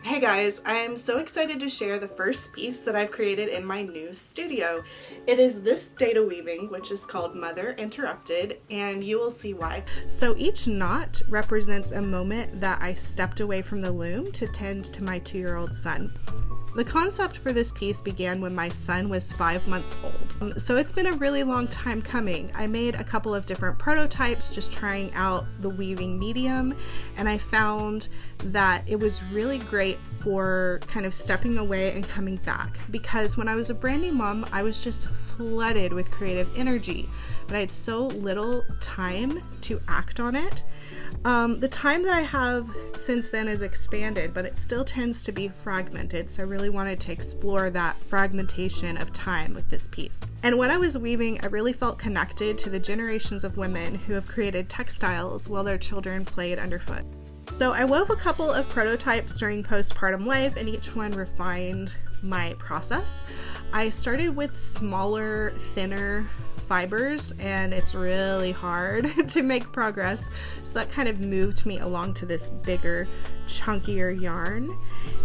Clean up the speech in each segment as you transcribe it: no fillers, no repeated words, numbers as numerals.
Hey guys, I'm so excited to share the first piece that I've created in my new studio. It is this dado weaving, which is called Mother Interrupted, and you will see why. So each knot represents a moment that I stepped away from the loom to tend to my 2-year-old son. The concept for this piece began when my son was 5 months old. So it's been a really long time coming. I made a couple of different prototypes just trying out the weaving medium, and I found that it was really great for kind of stepping away and coming back, because when I was a brand new mom, I was just flooded with creative energy, but I had so little time to act on it. The time that I have since then is expanded, but it still tends to be fragmented, so I really wanted to explore that fragmentation of time with this piece. And when I was weaving, I really felt connected to the generations of women who have created textiles while their children played underfoot. So I wove a couple of prototypes during postpartum life, and each one refined my process. I started with smaller, thinner fibers, and it's really hard to make progress, so that kind of moved me along to this bigger, chunkier yarn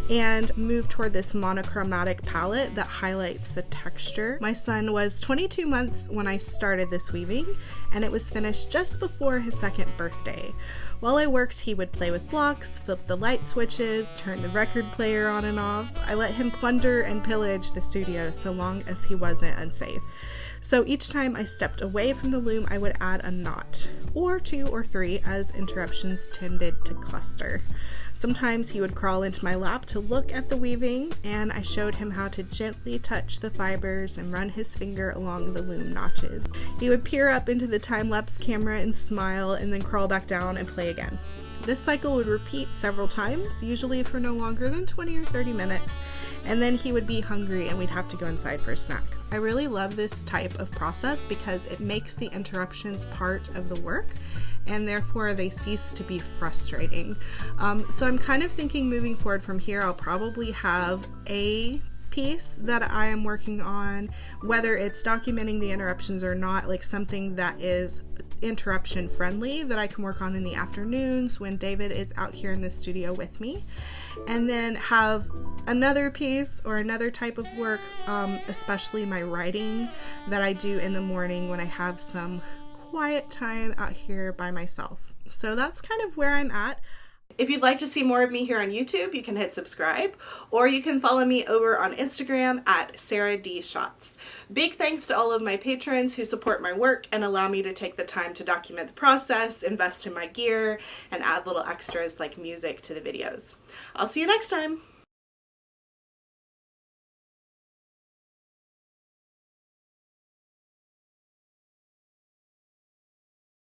and moved toward this monochromatic palette that highlights the texture. My son was 22 months when I started this weaving, and it was finished just before his 2nd birthday. While I worked, he would play with blocks, flip the light switches, turn the record player on and off. I let him plunder and pillage the studio so long as he wasn't unsafe. So each time I stepped away from the loom, I would add a knot, or 2 or 3, as interruptions tended to cluster. Sometimes he would crawl into my lap to look at the weaving, and I showed him how to gently touch the fibers and run his finger along the loom notches. He would peer up into the time-lapse camera and smile, and then crawl back down and play again. This cycle would repeat several times, usually for no longer than 20 or 30 minutes, and then he would be hungry and we'd have to go inside for a snack. I really love this type of process because it makes the interruptions part of the work, and therefore they cease to be frustrating. So I'm kind of thinking moving forward from here, I'll probably have a piece that I am working on, whether it's documenting the interruptions or not, like something that is interruption friendly that I can work on in the afternoons when David is out here in the studio with me, and then have another piece or another type of work, especially my writing, that I do in the morning when I have some quiet time out here by myself. So that's kind of where I'm at. If you'd like to see more of me here on YouTube, you can hit subscribe, or you can follow me over on Instagram at Sarah D. Schatz. Big thanks to all of my patrons who support my work and allow me to take the time to document the process, invest in my gear, and add little extras like music to the videos. I'll see you next time.